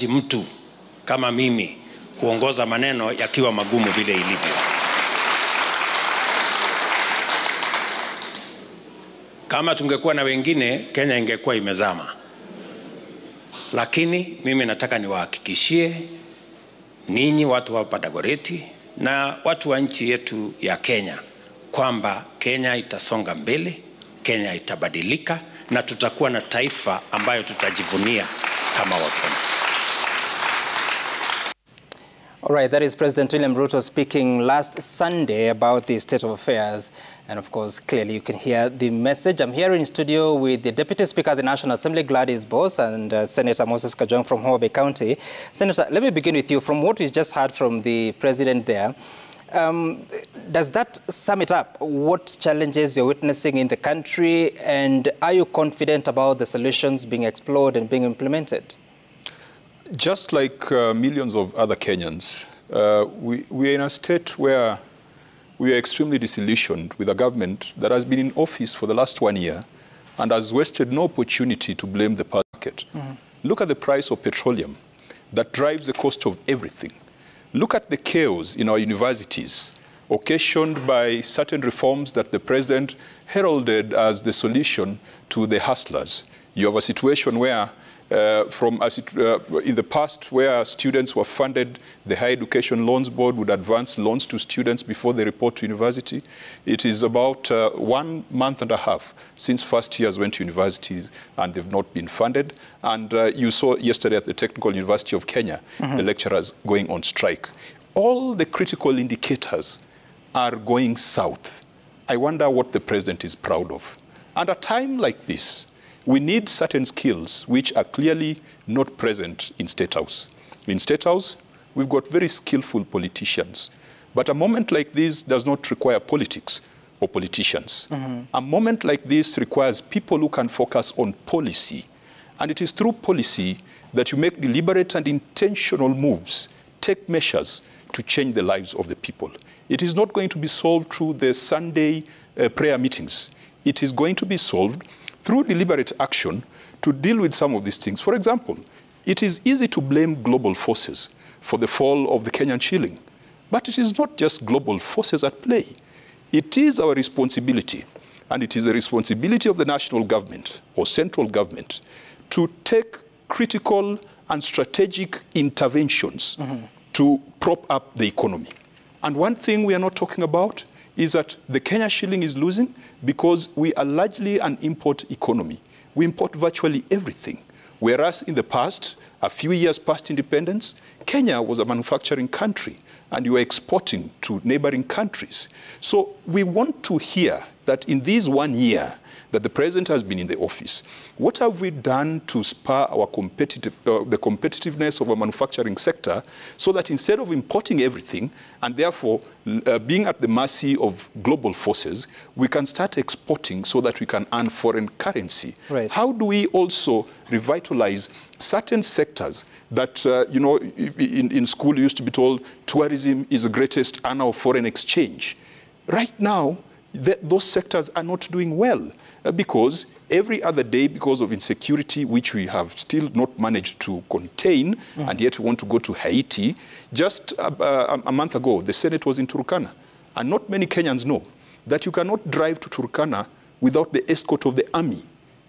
mtu kama mimi kuongoza maneno yakiwa magumu vile ilivyo. Kama tungekuwa na wengine, Kenya ingekuwa imezama. Lakini mimi nataka niwahakikishie ninyi watu wa Dagoretti na watu wa nchi yetu ya Kenya kwamba Kenya itasonga mbele, Kenya itabadilika na tutakuwa na taifa ambayo tutajivunia kama Wakenya. All right, that is President William Ruto speaking last Sunday about the state of affairs. And of course, clearly you can hear the message. I'm here in studio with the Deputy Speaker of the National Assembly, Gladys Boss, and Senator Moses Kajong from Homa Bay County. Senator, let me begin with you. From what we just heard from the President there, does that sum it up? What challenges you're witnessing in the country, and are you confident about the solutions being explored and being implemented? Just like millions of other Kenyans, we are in a state where we are extremely disillusioned with a government that has been in office for the last 1 year and has wasted no opportunity to blame the market. Look at the price of petroleum that drives the cost of everything. Look at the chaos in our universities, occasioned by certain reforms that the president heralded as the solution to the hustlers. You have a situation where in the past, where students were funded, the Higher Education Loans Board would advance loans to students before they report to university. It is about 1 month and a half since first years went to universities and they've not been funded. And you saw yesterday at the Technical University of Kenya, the lecturers going on strike. All the critical indicators are going south. I wonder what the president is proud of. At a time like this, we need certain skills which are clearly not present in State House. In State House, we've got very skillful politicians. But a moment like this does not require politics or politicians. A moment like this requires people who can focus on policy. And it is through policy that you make deliberate and intentional moves, take measures to change the lives of the people. It is not going to be solved through the Sunday prayer meetings. It is going to be solved through deliberate action to deal with some of these things. For example, it is easy to blame global forces for the fall of the Kenyan shilling. But it is not just global forces at play. It is our responsibility, and it is the responsibility of the national government or central government to take critical and strategic interventions to prop up the economy. And one thing we are not talking about is that the Kenya shilling is losing because we are largely an import economy. We import virtually everything. Whereas in the past, a few years past independence, Kenya was a manufacturing country and you were exporting to neighboring countries. So we want to hear that in this 1 year that the president has been in the office, what have we done to spur our the competitiveness of our manufacturing sector so that instead of importing everything and therefore being at the mercy of global forces, we can start exporting so that we can earn foreign currency. Right. How do we also revitalize certain sectors that, you know, in school you used to be told tourism is the greatest earner of foreign exchange. Right now, those sectors are not doing well because every other day, because of insecurity, which we have still not managed to contain, and yet we want to go to Haiti. Just a month ago, the Senate was in Turkana, and not many Kenyans know that you cannot drive to Turkana without the escort of the army.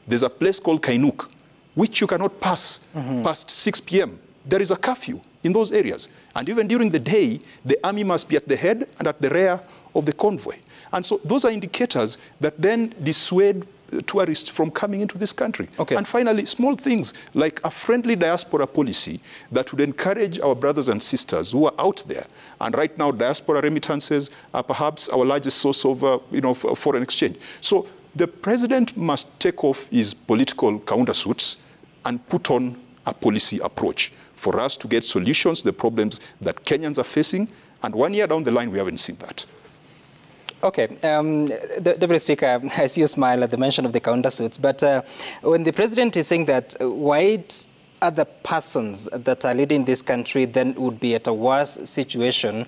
There's a place called Kainuk, which you cannot pass past 6 p.m. There is a curfew in those areas. And even during the day, the army must be at the head and at the rear of the convoy. And so those are indicators that then dissuade tourists from coming into this country. Okay. And finally, small things like a friendly diaspora policy that would encourage our brothers and sisters who are out there. And right now, diaspora remittances are perhaps our largest source of foreign exchange. So the president must take off his political countersuits and put on a policy approach for us to get solutions to the problems that Kenyans are facing. And 1 year down the line, we haven't seen that. Okay, Deputy Speaker, I see you smile at the mention of the countersuits, but when the president is saying that white other persons that are leading this country then would be at a worse situation,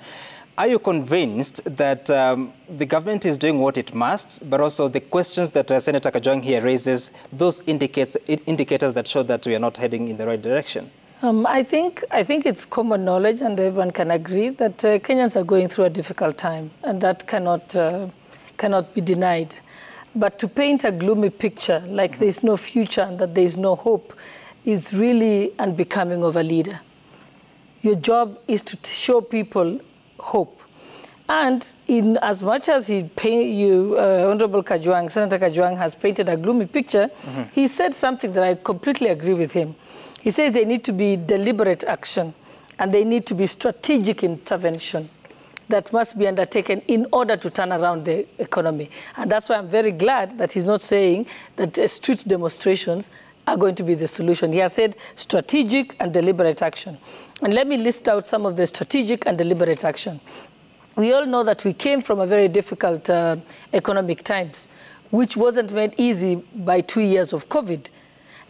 are you convinced that the government is doing what it must, but also the questions that Senator Kajong here raises, those indicators that show that we are not heading in the right direction? I think it's common knowledge, and everyone can agree that Kenyans are going through a difficult time, and that cannot be denied. But to paint a gloomy picture, like there's no future and that there's no hope, is really unbecoming of a leader. Your job is to show people hope. And in as much as Honorable Kajwang, Senator Kajwang has painted a gloomy picture, he said something that I completely agree with him. He says there need to be deliberate action and they need to be strategic intervention that must be undertaken in order to turn around the economy. And that's why I'm very glad that he's not saying that street demonstrations are going to be the solution. He has said strategic and deliberate action. And let me list out some of the strategic and deliberate action. We all know that we came from a very difficult economic times, which wasn't made easy by 2 years of COVID.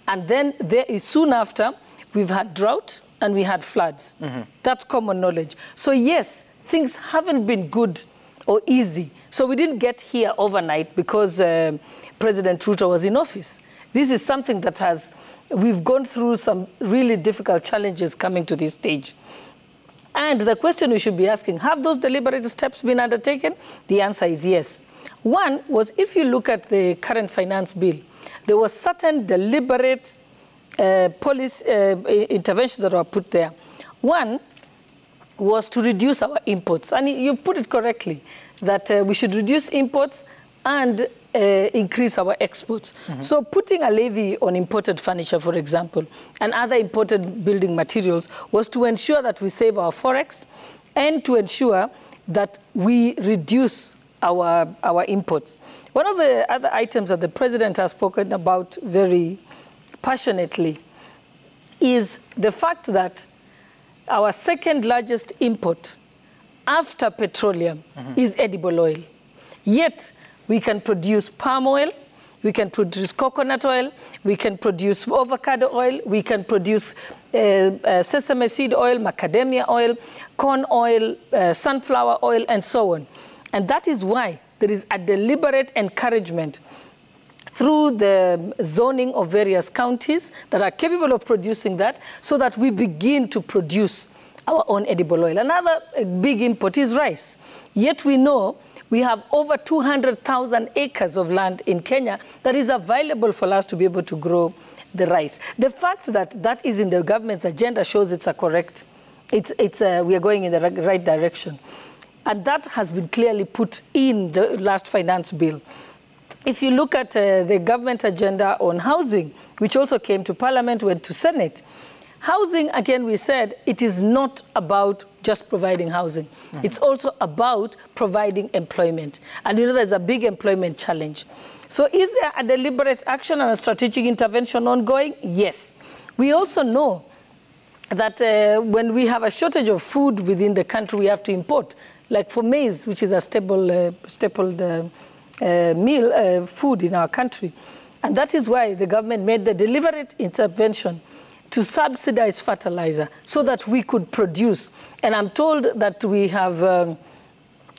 And then soon after, we've had drought and we had floods. That's common knowledge. So yes, things haven't been good or easy. So we didn't get here overnight because President Ruto was in office. This is something that we've gone through some really difficult challenges coming to this stage. And the question we should be asking, have those deliberate steps been undertaken? The answer is yes. One was, if you look at the current finance bill, there was certain deliberate policy interventions that were put there. One was to reduce our imports. And you put it correctly, that we should reduce imports and increase our exports. So putting a levy on imported furniture, for example, and other imported building materials was to ensure that we save our forex and to ensure that we reduce our imports. One of the other items that the president has spoken about very passionately is the fact that our second largest import after petroleum is edible oil. Yet, we can produce palm oil, we can produce coconut oil, we can produce avocado oil, we can produce sesame seed oil, macadamia oil, corn oil, sunflower oil, and so on. And that is why there is a deliberate encouragement through the zoning of various counties that are capable of producing that, so that we begin to produce our own edible oil. Another big import is rice. Yet we know we have over 200,000 acres of land in Kenya that is available for us to be able to grow the rice. The fact that that is in the government's agenda shows we are going in the right direction. And that has been clearly put in the last finance bill. If you look at the government agenda on housing, which also came to Parliament, went to Senate, housing, again, we said, it is not about just providing housing. It's also about providing employment. And you know there's a big employment challenge. So is there a deliberate action and a strategic intervention ongoing? Yes. We also know that when we have a shortage of food within the country, we have to import. Like for maize, which is a stapled food in our country. And that is why the government made the deliberate intervention to subsidize fertilizer so that we could produce. And I'm told that we have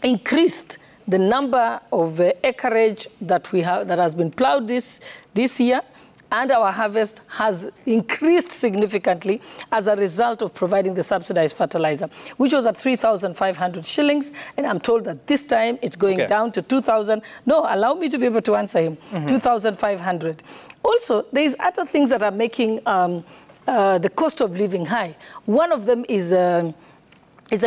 increased the number of acreage that has been plowed this year, and our harvest has increased significantly as a result of providing the subsidized fertilizer, which was at 3,500 shillings. And I'm told that this time it's going down to 2,000. No, allow me to be able to answer him. 2,500. Also, there's other things that are making the cost of living high. One of them is a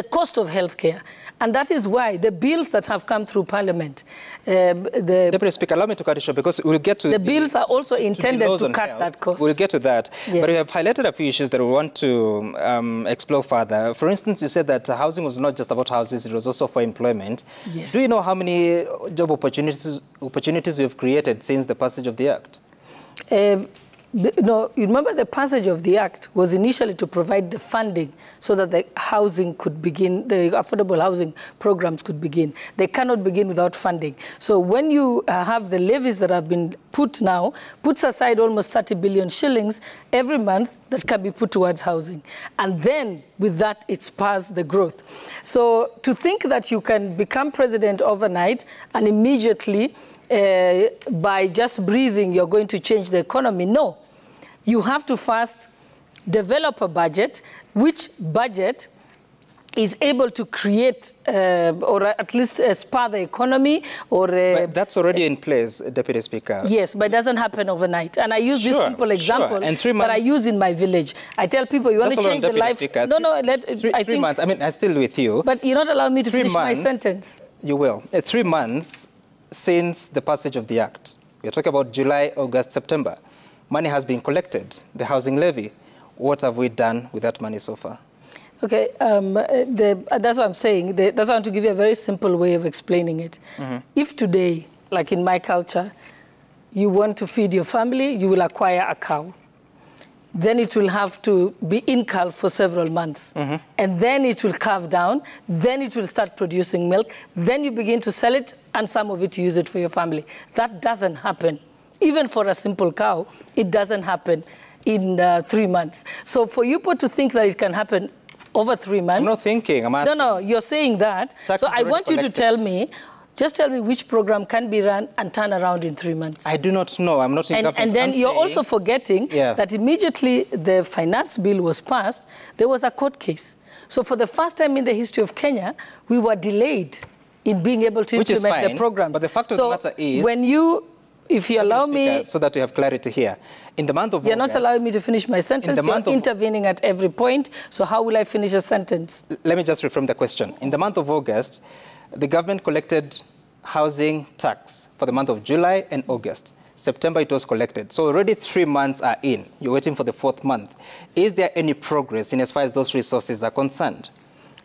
cost of healthcare. And that is why the bills that have come through Parliament, Deputy Speaker, allow me to cut it short because we'll get to the bills are also intended to cut that cost. We'll get to that. Yes. But you have highlighted a few issues that we want to explore further. For instance, you said that housing was not just about houses, it was also for employment. Yes. Do you know how many job opportunities we have created since the passage of the Act? No, you remember the passage of the Act was initially to provide the funding so that the housing could begin, the affordable housing programs could begin. They cannot begin without funding. So when you have the levies that have been put now, puts aside almost 30 billion shillings every month that can be put towards housing. And then with that, it spurs the growth. So to think that you can become president overnight and immediately by just breathing, you're going to change the economy. No, you have to first develop a budget, which budget is able to create or at least spur the economy or... but that's already in place, Deputy Speaker. Yes, but it doesn't happen overnight. And I use this simple example and 3 months, that I use in my village. I tell people, you want to change the life... Speaker. No, no, three months. I mean, I'm still with you. But you're not allowing me to finish my sentence. You will. 3 months since the passage of the Act. We're talking about July, August, September. Money has been collected, the housing levy. What have we done with that money so far? Okay, that's what I'm saying. That's why I want to give you a very simple way of explaining it. If today, like in my culture, you want to feed your family, you will acquire a cow. Then it will have to be in calf for several months. And then it will calve down. Then it will start producing milk. Then you begin to sell it, and some of it you use it for your family. That doesn't happen. Even for a simple cow, it doesn't happen in 3 months. So for you to think that it can happen over 3 months... I'm not thinking, I'm asking. No, you're saying that. So I want you to tell me, just tell me which program can be run and turn around in 3 months. I do not know. I'm not in government. And then you're also forgetting that immediately the finance bill was passed, there was a court case. So for the first time in the history of Kenya, we were delayed in being able to implement the programs. But the fact of the matter is... when you... If you allow me... So that we have clarity here. In the month of You're not allowing me to finish my sentence. You're intervening at every point. So how will I finish a sentence? Let me just reframe the question. In the month of August, the government collected housing tax for the month of July and August. September, it was collected. So already 3 months are in. You're waiting for the 4th month. Is there any progress in as far as those resources are concerned?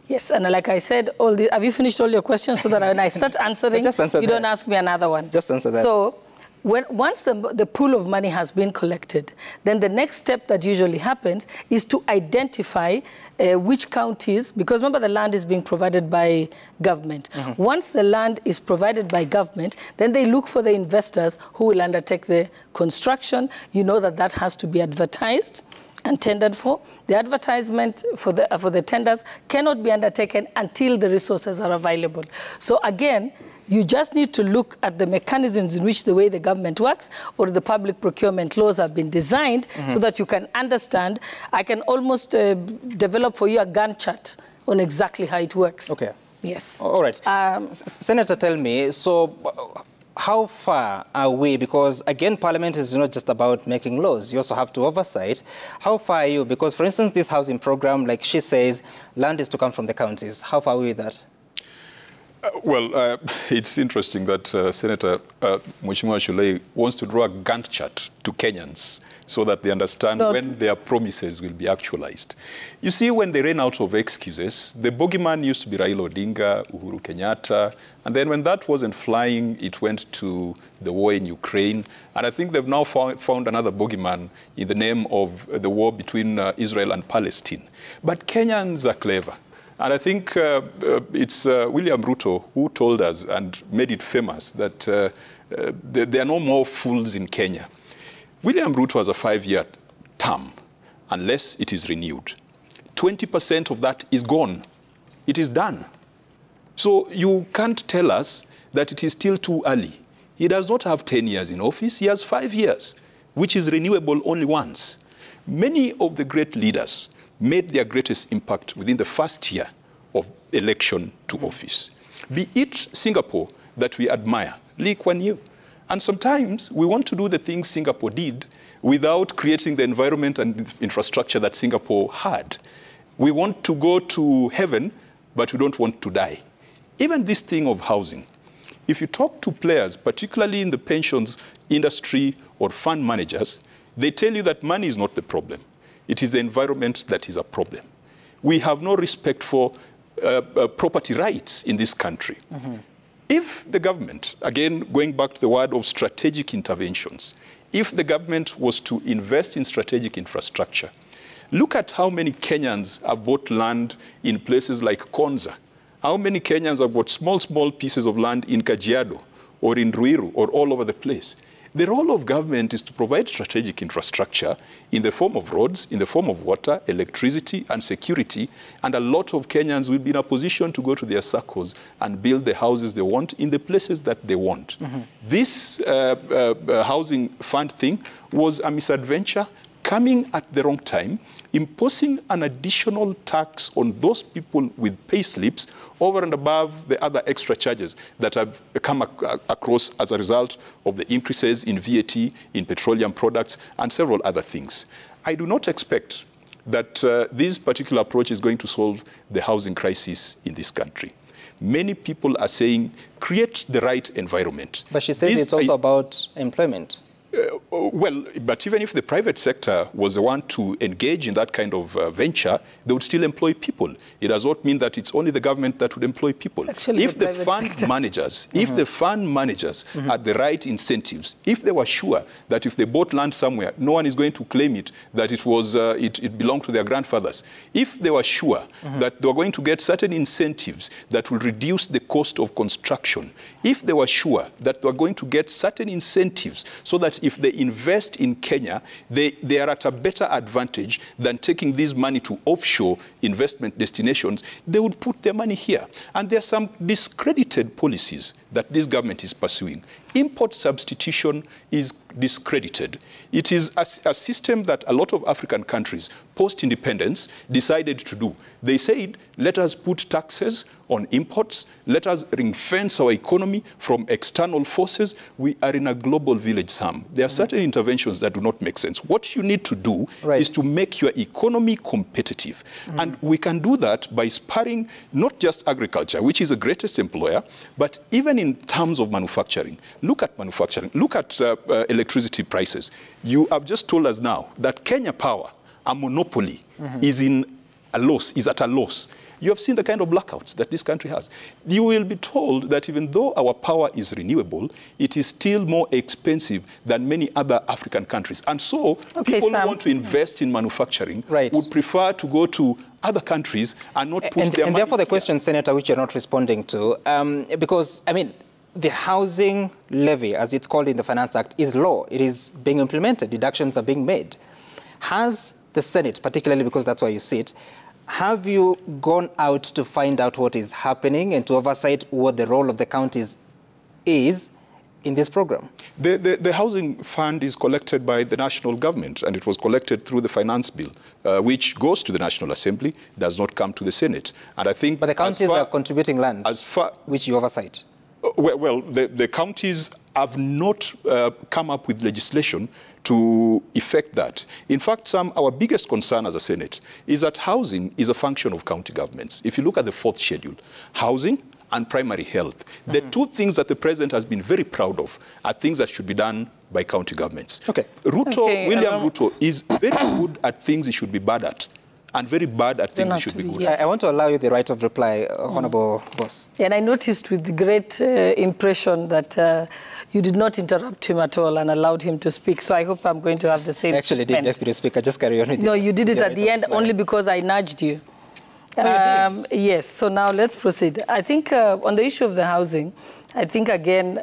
Yes, and like I said, have you finished all your questions so that when I start answering, you don't ask me another one? Just answer that. So, once the pool of money has been collected, then the next step that usually happens is to identify which counties, because remember the land is being provided by government. Once the land is provided by government, then they look for the investors who will undertake the construction. You know that has to be advertised and tendered for. The advertisement for the tenders cannot be undertaken until the resources are available. So again, you just need to look at the mechanisms in which the way the government works or the public procurement laws have been designed so that you can understand. I can almost develop for you a Gantt chart on exactly how it works. Okay. Yes. All right. Senator, tell me, so how far are we? Because, again, Parliament is not just about making laws. You also have to oversight. How far are you? Because, for instance, this housing program, like she says, land is to come from the counties. How far are we with that? It's interesting that Senator Mheshimiwa Shulei wants to draw a Gantt chart to Kenyans so that they understand when their promises will be actualized. You see, when they ran out of excuses, the bogeyman used to be Raila Odinga, Uhuru Kenyatta, and then when that wasn't flying, it went to the war in Ukraine. And I think they've now found another bogeyman in the name of the war between Israel and Palestine. But Kenyans are clever. And I think it's William Ruto who told us and made it famous that there are no more fools in Kenya. William Ruto has a 5-year term unless it is renewed. 20% of that is gone. It is done. So you can't tell us that it is still too early. He does not have 10 years in office. He has 5 years, which is renewable only once. Many of the great leaders made their greatest impact within the first year of election to office. Be it Singapore that we admire, Lee Kuan Yew. And sometimes we want to do the things Singapore did without creating the environment and infrastructure that Singapore had. We want to go to heaven, but we don't want to die. Even this thing of housing. If you talk to players, particularly in the pensions industry or fund managers, they tell you that money is not the problem. It is the environment that is a problem. We have no respect for property rights in this country. If the government, again, going back to the word of strategic interventions, if the government was to invest in strategic infrastructure, look at how many Kenyans have bought land in places like Konza. How many Kenyans have bought small pieces of land in Kajiado or in Ruiru or all over the place. The role of government is to provide strategic infrastructure in the form of roads, in the form of water, electricity, and security, and a lot of Kenyans will be in a position to go to their circles and build the houses they want in the places that they want. This housing fund thing was a misadventure, coming at the wrong time, imposing an additional tax on those people with pay slips over and above the other extra charges that have come across as a result of the increases in VAT, in petroleum products, and several other things. I do not expect that this particular approach is going to solve the housing crisis in this country. Many people are saying, create the right environment. But she says it's also about employment. Well, but even if the private sector was the one to engage in that kind of venture, they would still employ people. It does not mean that it's only the government that would employ people. If the fund managers, if the fund managers had the right incentives, if they were sure that if they bought land somewhere, no one is going to claim it, that it was it belonged to their grandfathers. If they were sure that they were going to get certain incentives that will reduce the cost of construction, if they were sure that they were going to get certain incentives so that if they invest in Kenya, they are at a better advantage than taking this money to offshore investment destinations, they would put their money here. And there are some discredited policies that this government is pursuing. Import substitution is discredited. It is a system that a lot of African countries, post-independence, decided to do. They said, let us put taxes on imports, let us ring-fence our economy from external forces. We are in a global village, Sam. There are certain interventions that do not make sense. What you need to do is to make your economy competitive. And we can do that by spurring not just agriculture, which is the greatest employer, but even in terms of manufacturing. Look at manufacturing. Look at electricity prices. You have just told us now that Kenya Power, a monopoly, is at a loss. You have seen the kind of blackouts that this country has. You will be told that even though our power is renewable, it is still more expensive than many other African countries. And so people who want to invest in manufacturing would prefer to go to other countries and not push their money. And therefore the question, Senator, which you're not responding to, because, I mean, the housing levy, as it's called in the Finance Act, is law. It is being implemented. Deductions are being made. Has the Senate, particularly because that's where you sit, have you gone out to find out what is happening and to oversight what the role of the counties is in this program? The housing fund is collected by the national government, and it was collected through the finance bill, which goes to the National Assembly, does not come to the Senate. And I think, but the counties are contributing land, which you oversight. Well, the counties have not come up with legislation to effect that. In fact, our biggest concern as a Senate is that housing is a function of county governments. If you look at the 4th schedule, housing and primary health, the two things that the president has been very proud of are things that should be done by county governments. William Ruto is very good at things he should be bad at, and very bad at things he should be good at. I want to allow you the right of reply, Honorable Boss. And I noticed with great impression that you did not interrupt him at all and allowed him to speak. So I hope I'm going to have the same. I actually did, Deputy Speaker. Just carry on with No, you did it at the end only because I nudged you. Yes, so now let's proceed. I think on the issue of the housing, I think again,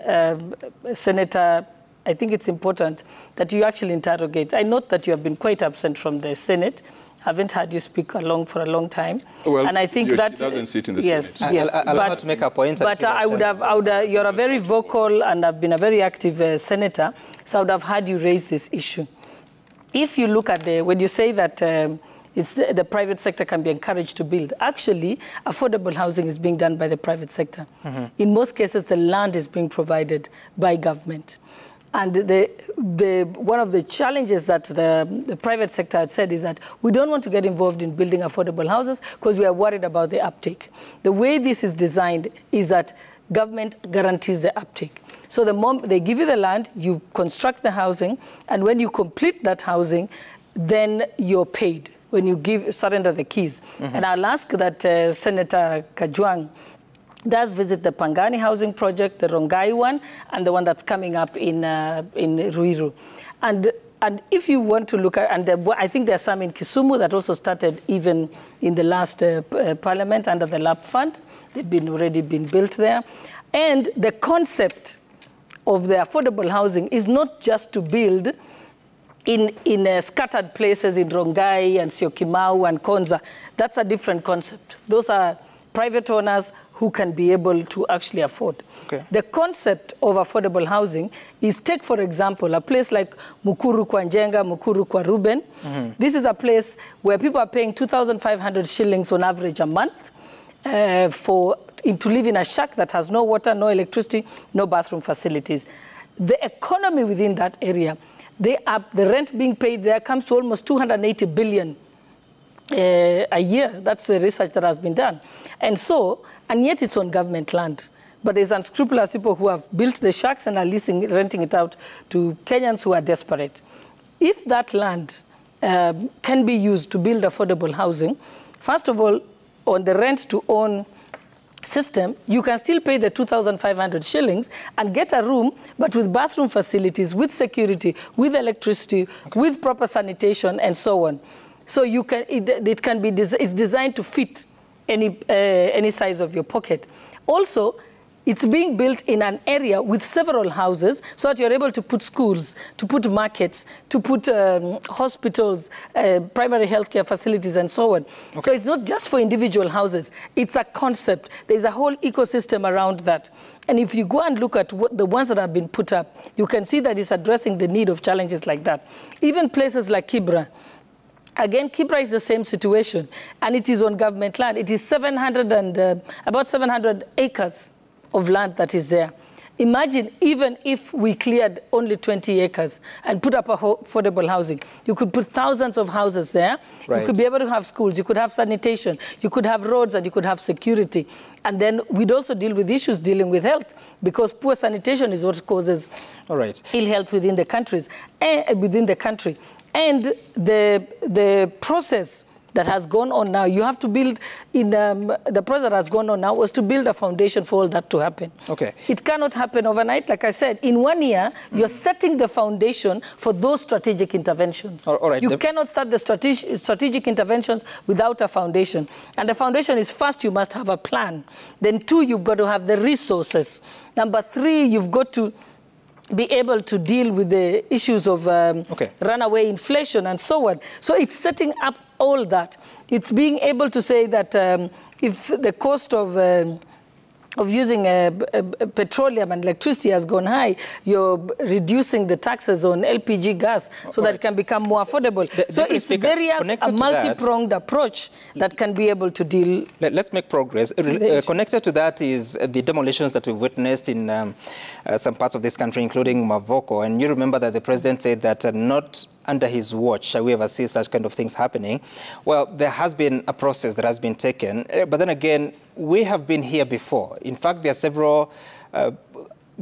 Senator, I think it's important that you actually interrogate. I note that you have been quite absent from the Senate. Haven't had you speak for a long time. Well, and I think that doesn't sit in the Senate. Yes, allow her to make a point. But you're a very vocal and have been a very active senator, so I would have had you raise this issue. If you look at when you say that the private sector can be encouraged to build, actually, affordable housing is being done by the private sector. In most cases, the land is being provided by government. And one of the challenges that the private sector had said is that we don't want to get involved in building affordable houses because we are worried about the uptake. The way this is designed is that government guarantees the uptake. So the moment they give you the land, you construct the housing, and when you complete that housing, then you're paid when you surrender the keys. And I'll ask that Senator Kajwang does visit the Pangani housing project, the Rongai one, and the one that's coming up in Ruiru. And if you want to look at, I think there are some in Kisumu that also started even in the last parliament under the LAP fund. They've already been built there. And the concept of the affordable housing is not just to build in scattered places in Rongai and Syokimau and Konza. That's a different concept. Those are private owners who can be able to actually afford. Okay. The concept of affordable housing is, take for example, a place like Mukuru kwa Njenga, Mukuru kwa Ruben. This is a place where people are paying 2,500 shillings on average a month to live in a shack that has no water, no electricity, no bathroom facilities. The economy within that area, the rent being paid there comes to almost 280 billion a year. That's the research that has been done. And yet it's on government land. But there's unscrupulous people who have built the shacks and are renting it out to Kenyans who are desperate. If that land can be used to build affordable housing, first of all, on the rent-to-own system, you can still pay the 2,500 shillings and get a room, but with bathroom facilities, with security, with electricity, with proper sanitation, and so on. So you can, it's designed to fit any size of your pocket. Also, it's being built in an area with several houses so that you're able to put schools, to put markets, to put hospitals, primary healthcare facilities, and so on. Okay. So it's not just for individual houses. It's a concept. There's a whole ecosystem around that. And if you go and look at the ones that have been put up, you can see that it's addressing the need of challenges like that. Even places like Kibra. Again, Kibra is the same situation, and it is on government land. It is about 700 acres of land that is there. Imagine, even if we cleared only 20 acres and put up affordable housing, you could put thousands of houses there. Right. You could be able to have schools, you could have sanitation, you could have roads, and you could have security. And then we'd also deal with issues dealing with health, because poor sanitation is what causes ill health within the country. And the process that has gone on now, you have to build, the process that has gone on now was to build a foundation for all that to happen. Okay. It cannot happen overnight. Like I said, in 1 year, you're setting the foundation for those strategic interventions. All right. You cannot start the strategic interventions without a foundation. And the foundation is, first, you must have a plan. Then 2, you've got to have the resources. Number 3, you've got to be able to deal with the issues of runaway inflation and so on. So it's setting up all that. It's being able to say that if the cost of using petroleum and electricity has gone high, you're reducing the taxes on LPG gas so that it can become more affordable. So it's a multi-pronged approach that can be able to deal. Let's make progress. Connected to that is the demolitions that we've witnessed in some parts of this country, including Mavoko. And you remember that the president said that not under his watch shall we ever see such kind of things happening. Well, there has been a process that has been taken. But then again, we have been here before. In fact, there are several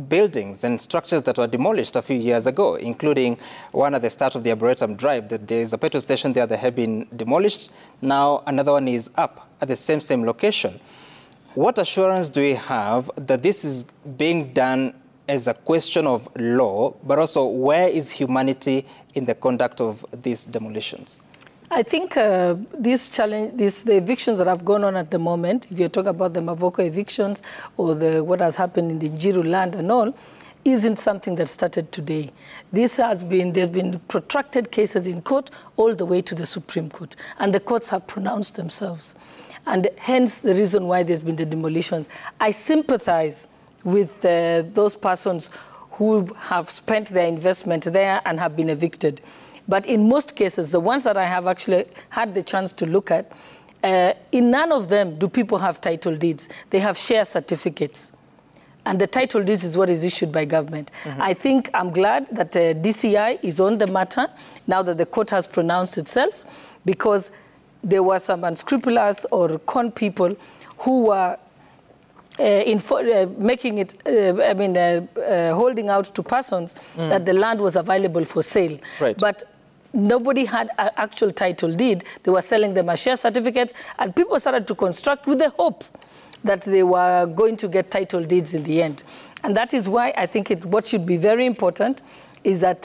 buildings and structures that were demolished a few years ago, including one at the start of the Arboretum Drive. There is a petrol station there that had been demolished. Now another one is up at the same location. What assurance do we have that this is being done as a question of law, but also where is humanity in the conduct of these demolitions? I think the evictions that have gone on at the moment, if you're talking about the Mavoko evictions or what has happened in the Njiru land and all, isn't something that started today. There's been protracted cases in court all the way to the Supreme Court, and the courts have pronounced themselves. And hence the reason why there's been the demolitions. I sympathize with those persons who have spent their investment there and have been evicted. But in most cases, the ones that I have actually had the chance to look at, in none of them do people have title deeds. They have share certificates. And the title deeds is what is issued by government. I think I'm glad that DCI is on the matter now that the court has pronounced itself, because there were some unscrupulous or con people who were making it, holding out to persons that the land was available for sale. Right. But nobody had an actual title deed. They were selling them as share certificates, and people started to construct with the hope that they were going to get title deeds in the end. And that is why I think what should be very important is that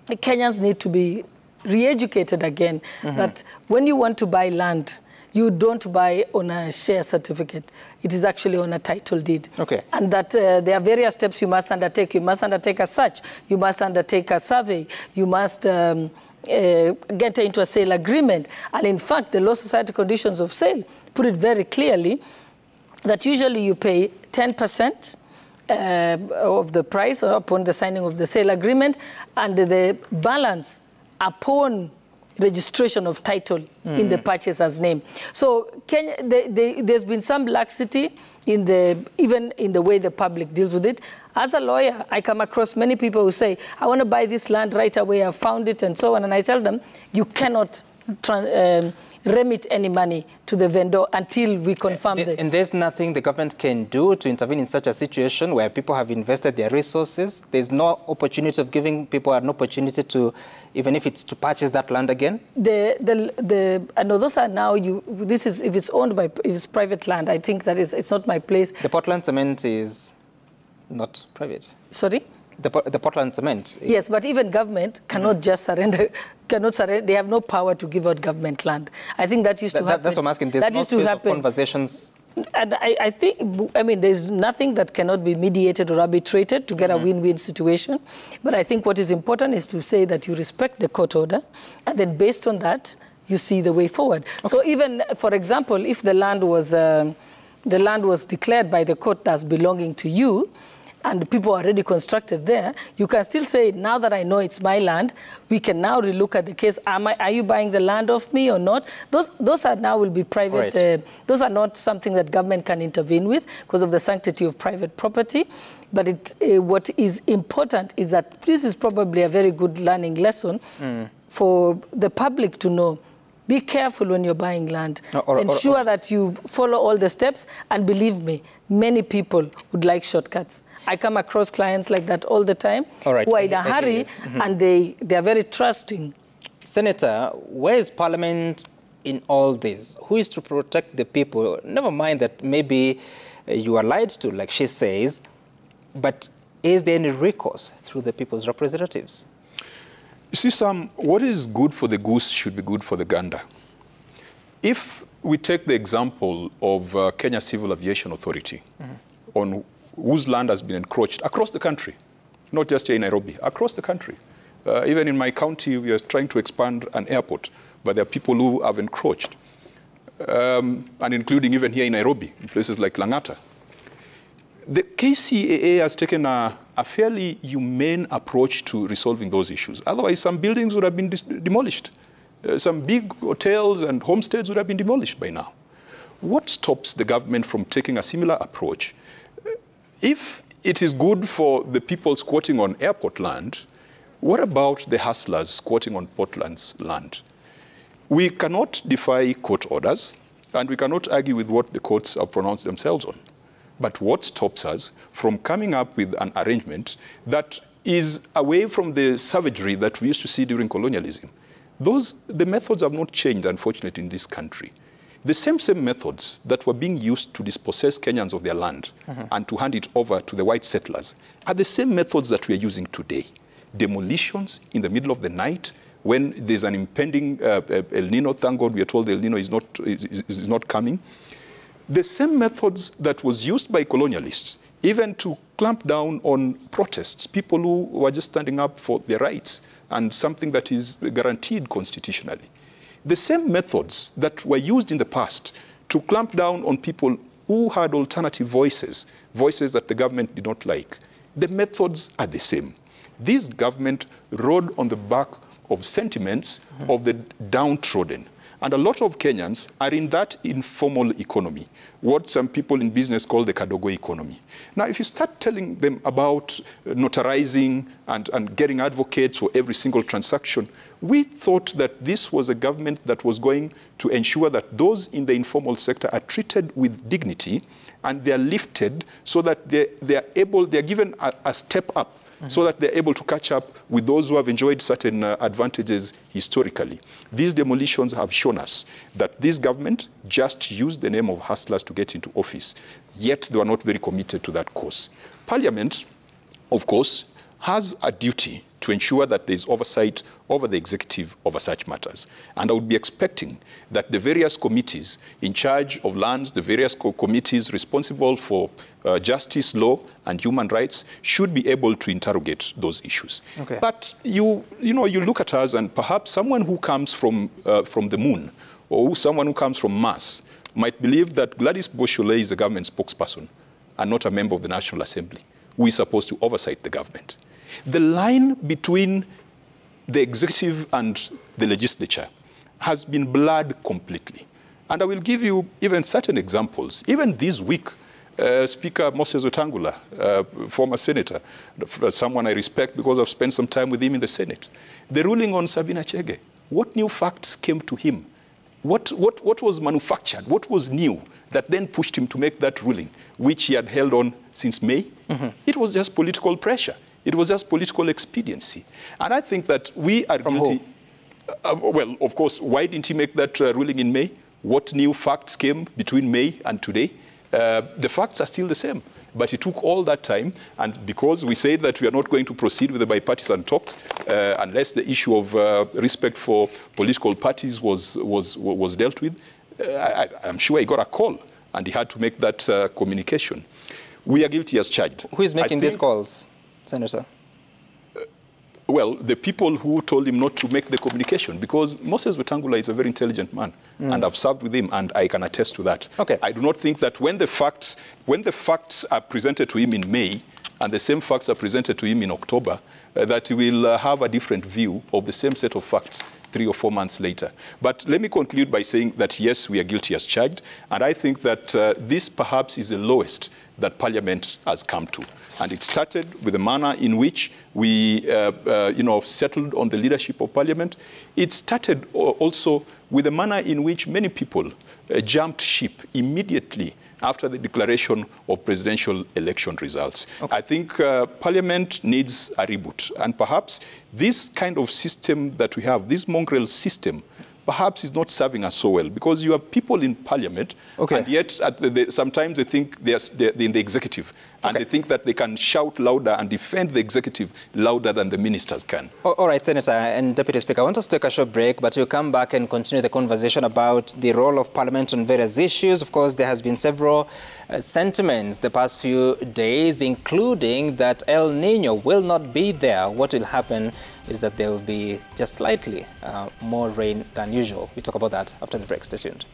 Kenyans need to be re-educated again, that when you want to buy land, you don't buy on a share certificate. It is actually on a title deed. Okay. And that there are various steps you must undertake. You must undertake a search. You must undertake a survey. You must get into a sale agreement. And in fact, the Law Society conditions of sale put it very clearly that usually you pay 10% of the price upon the signing of the sale agreement, and the balance upon registration of title in the purchaser's name. So Kenya, there's been some laxity in even in the way the public deals with it. As a lawyer, I come across many people who say, I want to buy this land right away, I found it, and so on. And I tell them, you cannot remit any money to the vendor until we confirm that. And there's nothing the government can do to intervene in such a situation where people have invested their resources. There's no opportunity of giving people an opportunity to, even if it's to purchase that land again? I know those are now, this is, if it's owned by, if it's private land, I think that is, it's not my place. The Portland Cement is not private. Sorry? The Portland Cement. Yes, but even government cannot just surrender, they have no power to give out government land. I think that used to happen. That's what I'm asking. There's no space of conversations. And I think, I mean, there's nothing that cannot be mediated or arbitrated to get a win-win situation. But I think what is important is to say that you respect the court order, and then based on that, you see the way forward. Okay. So even, for example, if the land was declared by the court as belonging to you, and people are already constructed there, you can still say, now that I know it's my land, we can now relook at the case. Are you buying the land off me or not? Those are now will be private. Right. Those are not something that government can intervene with because of the sanctity of private property. But what is important is that this is probably a very good learning lesson for the public to know. Be careful when you're buying land. Ensure that you follow all the steps. And believe me, many people would like shortcuts. I come across clients like that all the time who are in a hurry and they are very trusting. Senator, where is Parliament in all this? Who is to protect the people? Never mind that maybe you are lied to, like she says, but is there any recourse through the people's representatives? You see, Sam, what is good for the goose should be good for the gander. If we take the example of Kenya Civil Aviation Authority, on whose land has been encroached across the country, not just here in Nairobi, across the country. Even in my county, we are trying to expand an airport, but there are people who have encroached, and including even here in Nairobi, in places like Langata. The KCAA has taken a fairly humane approach to resolving those issues. Otherwise, some buildings would have been demolished. Some big hotels and homesteads would have been demolished by now. What stops the government from taking a similar approach? If it is good for the people squatting on airport land, what about the hustlers squatting on Portland's land? We cannot defy court orders, and we cannot argue with what the courts have pronounced themselves on. But what stops us from coming up with an arrangement that is away from the savagery that we used to see during colonialism? The methods have not changed, unfortunately, in this country. The same methods that were being used to dispossess Kenyans of their land and to hand it over to the white settlers are the same methods that we are using today. Demolitions in the middle of the night when there's an impending El Nino. Thank God we are told El Nino is not coming. The same methods that was used by colonialists, even to clamp down on protests, people who were just standing up for their rights and something that is guaranteed constitutionally. The same methods that were used in the past to clamp down on people who had alternative voices, voices that the government did not like. The methods are the same. This government rode on the back of sentiments of the downtrodden. And a lot of Kenyans are in that informal economy, what some people in business call the Kadogo economy. Now, if you start telling them about notarizing and getting advocates for every single transaction, we thought that this was a government that was going to ensure that those in the informal sector are treated with dignity and they are lifted so that they are given a step up. So that they're able to catch up with those who have enjoyed certain advantages historically. These demolitions have shown us that this government just used the name of hustlers to get into office, yet they were not very committed to that cause. Parliament, of course, has a duty to ensure that there is oversight over the executive over such matters. And I would be expecting that the various committees in charge of lands, the various committees responsible for justice, law, and human rights should be able to interrogate those issues. Okay. But you look at us, and perhaps someone who comes from the moon, or someone who comes from Mars, might believe that Gladys Boss is a government spokesperson and not a member of the National Assembly who is supposed to oversight the government. The line between the executive and the legislature has been blurred completely. And I will give you even certain examples. Even this week, Speaker Moses Wetangula, former senator, someone I respect because I've spent some time with him in the Senate, the ruling on Sabina Chege, what new facts came to him? What was manufactured? What was new that then pushed him to make that ruling, which he had held on since May? Mm-hmm. It was just political pressure. It was just political expediency. And I think that we are guilty. Well, of course, why didn't he make that ruling in May? What new facts came between May and today? The facts are still the same. But it took all that time, and because we said that we are not going to proceed with the bipartisan talks unless the issue of respect for political parties was dealt with, I'm sure he got a call, and he had to make that communication. We are guilty as charged. Who is making these calls, Senator? Well, the people who told him not to make the communication, because Moses Wetangula is a very intelligent man, and I've served with him, and I can attest to that. Okay. I do not think that when the facts are presented to him in May, and the same facts are presented to him in October, that he will have a different view of the same set of facts 3 or 4 months later. But let me conclude by saying that, yes, we are guilty as charged, and I think that this perhaps is the lowest that Parliament has come to. And it started with the manner in which we settled on the leadership of Parliament. It started also with the manner in which many people jumped ship immediately after the declaration of presidential election results. Okay. I think Parliament needs a reboot. And perhaps this kind of system that we have, this mongrel system, perhaps is not serving us so well, because you have people in Parliament, okay, and yet sometimes they think they're in the executive, and they think that they can shout louder and defend the executive louder than the ministers can. All right, Senator and Deputy Speaker, I want us to take a short break, but we'll come back and continue the conversation about the role of Parliament on various issues. Of course, there has been several sentiments the past few days, including that El Nino will not be there. What will happen is that there will be just slightly more rain than usual. We talk about that after the break. Stay tuned.